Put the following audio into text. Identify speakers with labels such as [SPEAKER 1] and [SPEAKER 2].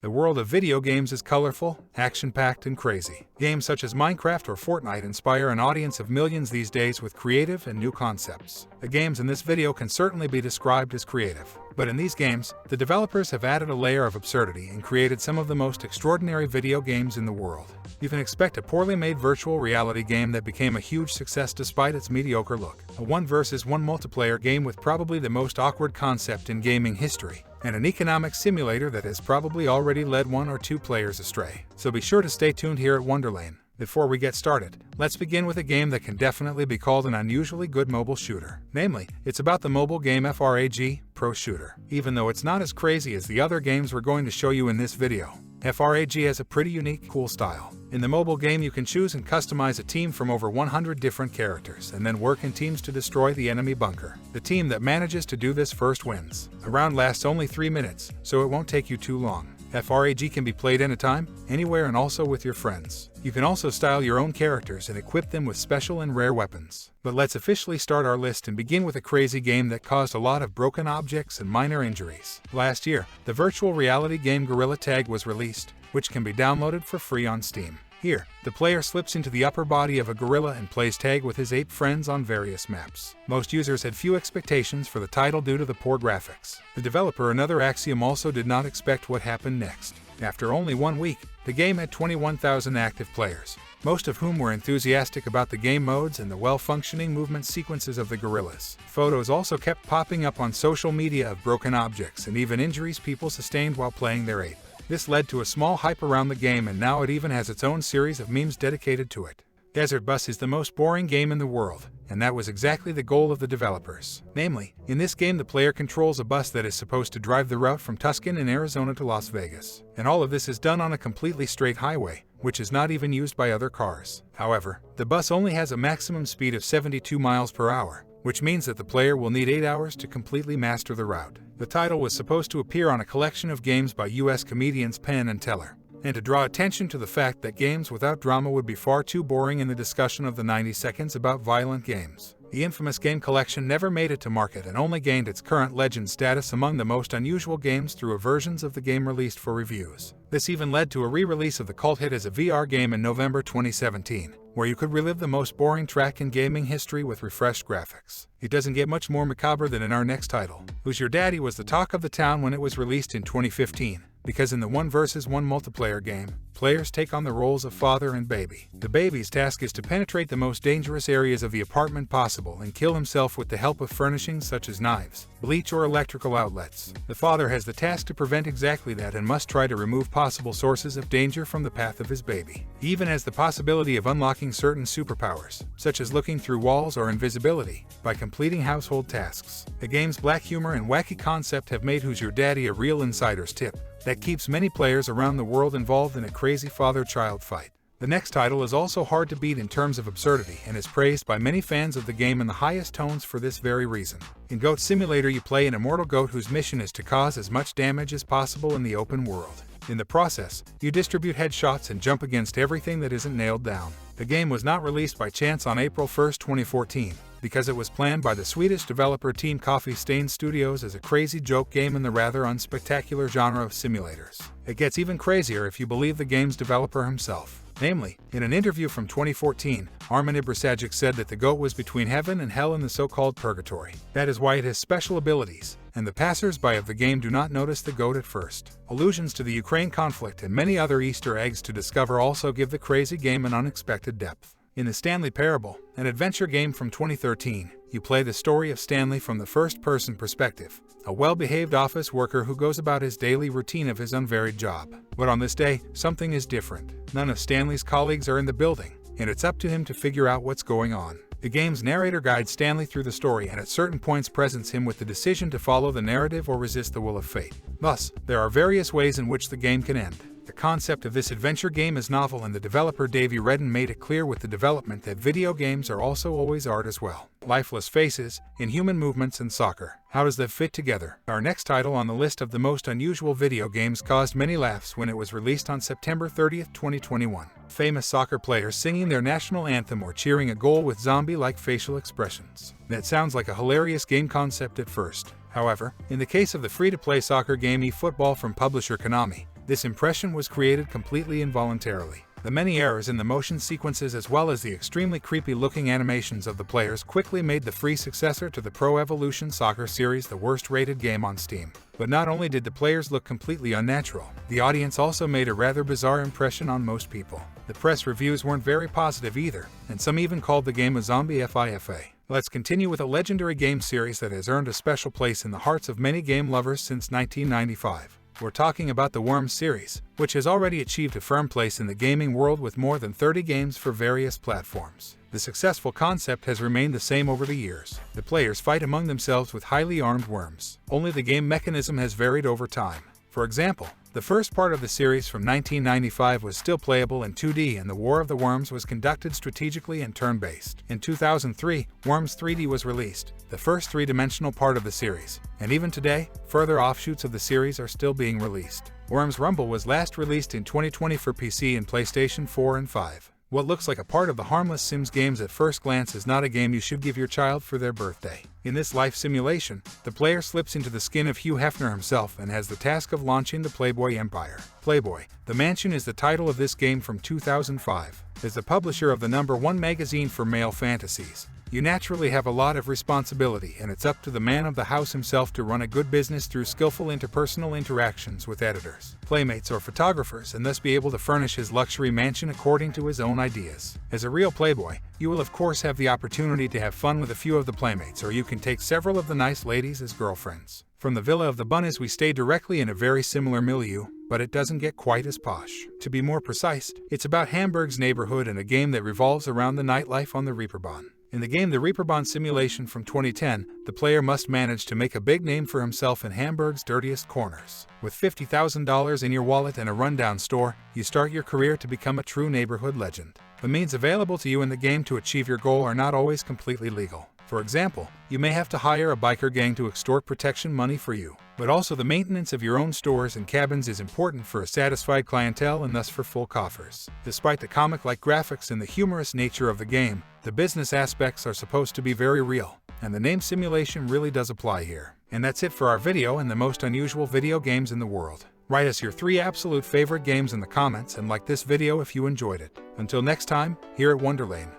[SPEAKER 1] The world of video games is colorful, action-packed, and crazy. Games such as Minecraft or Fortnite inspire an audience of millions these days with creative and new concepts. The games in this video can certainly be described as creative. But in these games, the developers have added a layer of absurdity and created some of the most extraordinary video games in the world. You can expect a poorly made virtual reality game that became a huge success despite its mediocre look. A 1 vs 1 multiplayer game with probably the most awkward concept in gaming history. And an economic simulator that has probably already led 1 or 2 players astray. So be sure to stay tuned here at Wonderlane. Before we get started, let's begin with a game that can definitely be called an unusually good mobile shooter. Namely, it's about the mobile game Frag Pro Shooter. Even though it's not as crazy as the other games we're going to show you in this video, Frag has a pretty unique, cool style. In the mobile game, you can choose and customize a team from over 100 different characters and then work in teams to destroy the enemy bunker. The team that manages to do this first wins. A round lasts only 3 minutes, so it won't take you too long. Frag can be played anytime, anywhere, and also with your friends. You can also style your own characters and equip them with special and rare weapons. But let's officially start our list and begin with a crazy game that caused a lot of broken objects and minor injuries. Last year, the virtual reality game Gorilla Tag was released, which can be downloaded for free on Steam. Here, the player slips into the upper body of a gorilla and plays tag with his ape friends on various maps. Most users had few expectations for the title due to the poor graphics. The developer Another Axiom also did not expect what happened next. After only 1 week, the game had 21,000 active players, most of whom were enthusiastic about the game modes and the well-functioning movement sequences of the gorillas. Photos also kept popping up on social media of broken objects and even injuries people sustained while playing their ape. This led to a small hype around the game, and now it even has its own series of memes dedicated to it. Desert Bus is the most boring game in the world, and that was exactly the goal of the developers. Namely, in this game the player controls a bus that is supposed to drive the route from Tucson in Arizona to Las Vegas. And all of this is done on a completely straight highway, which is not even used by other cars. However, the bus only has a maximum speed of 72 miles per hour, which means that the player will need 8 hours to completely master the route. The title was supposed to appear on a collection of games by US comedians Penn and Teller, and to draw attention to the fact that games without drama would be far too boring in the discussion of the 90 seconds about violent games. The infamous game collection never made it to market and only gained its current legend status among the most unusual games through versions of the game released for reviews. This even led to a re-release of the cult hit as a VR game in November 2017, where you could relive the most boring track in gaming history with refreshed graphics. It doesn't get much more macabre than in our next title. Who's Your Daddy was the talk of the town when it was released in 2015. Because in the 1 vs 1 multiplayer game, players take on the roles of father and baby. The baby's task is to penetrate the most dangerous areas of the apartment possible and kill himself with the help of furnishings such as knives, bleach, or electrical outlets. The father has the task to prevent exactly that and must try to remove possible sources of danger from the path of his baby. He even has the possibility of unlocking certain superpowers, such as looking through walls or invisibility, by completing household tasks. The game's black humor and wacky concept have made Who's Your Daddy a real insider's tip that keeps many players around the world involved in a crazy father-child fight. The next title is also hard to beat in terms of absurdity and is praised by many fans of the game in the highest tones for this very reason. In Goat Simulator, you play an immortal goat whose mission is to cause as much damage as possible in the open world. In the process, you distribute headshots and jump against everything that isn't nailed down. The game was not released by chance on April 1, 2014, because it was planned by the Swedish developer team Coffee Stain Studios as a crazy joke game in the rather unspectacular genre of simulators. It gets even crazier if you believe the game's developer himself. Namely, in an interview from 2014, Armin Ibrisagic said that the goat was between heaven and hell in the so-called purgatory. That is why it has special abilities, and the passers-by of the game do not notice the goat at first. Allusions to the Ukraine conflict and many other Easter eggs to discover also give the crazy game an unexpected depth. In the Stanley Parable, an adventure game from 2013, you play the story of Stanley from the first-person perspective, a well-behaved office worker who goes about his daily routine of his unvaried job. But on this day, something is different. None of Stanley's colleagues are in the building, and it's up to him to figure out what's going on. The game's narrator guides Stanley through the story and at certain points presents him with the decision to follow the narrative or resist the will of fate. Thus, there are various ways in which the game can end. The concept of this adventure game is novel, and the developer Davey Redden made it clear with the development that video games are also always art as well. Lifeless faces, inhuman movements, and soccer. How does that fit together? Our next title on the list of the most unusual video games caused many laughs when it was released on September 30, 2021. Famous soccer players singing their national anthem or cheering a goal with zombie-like facial expressions. That sounds like a hilarious game concept at first. However, in the case of the free-to-play soccer game eFootball from publisher Konami, This impression was created completely involuntarily. The many errors in the motion sequences as well as the extremely creepy-looking animations of the players quickly made the free successor to the Pro Evolution Soccer series the worst-rated game on Steam. But not only did the players look completely unnatural, the audience also made a rather bizarre impression on most people. The press reviews weren't very positive either, and some even called the game a zombie FIFA. Let's continue with a legendary game series that has earned a special place in the hearts of many game lovers since 1995. We're talking about the Worms series, which has already achieved a firm place in the gaming world with more than 30 games for various platforms. The successful concept has remained the same over the years. The players fight among themselves with highly armed worms. Only the game mechanism has varied over time. For example, the first part of the series from 1995 was still playable in 2D and the War of the Worms was conducted strategically and turn-based. In 2003, Worms 3D was released, the first three-dimensional part of the series, and even today, further offshoots of the series are still being released. Worms Rumble was last released in 2020 for PC and PlayStation 4 and 5. What looks like a part of the harmless Sims games at first glance is not a game you should give your child for their birthday. In this life simulation, the player slips into the skin of Hugh Hefner himself and has the task of launching the Playboy Empire. Playboy, the Mansion is the title of this game from 2005. As the publisher of the #1 magazine for male fantasies, you naturally have a lot of responsibility, and it's up to the man of the house himself to run a good business through skillful interpersonal interactions with editors, playmates, or photographers, and thus be able to furnish his luxury mansion according to his own ideas. As a real playboy, you will of course have the opportunity to have fun with a few of the playmates, or you can take several of the nice ladies as girlfriends. From the Villa of the Bunnies we stay directly in a very similar milieu, but it doesn't get quite as posh. To be more precise, it's about Hamburg's neighborhood and a game that revolves around the nightlife on the Reeperbahn. In the game The Reeperbahn Simulation from 2010, the player must manage to make a big name for himself in Hamburg's dirtiest corners. With $50,000 in your wallet and a rundown store, you start your career to become a true neighborhood legend. The means available to you in the game to achieve your goal are not always completely legal. For example, you may have to hire a biker gang to extort protection money for you. But also the maintenance of your own stores and cabins is important for a satisfied clientele and thus for full coffers. Despite the comic-like graphics and the humorous nature of the game, the business aspects are supposed to be very real, and the name simulation really does apply here. And that's it for our video and the most unusual video games in the world. Write us your 3 absolute favorite games in the comments and like this video if you enjoyed it. Until next time, here at Wonderlane.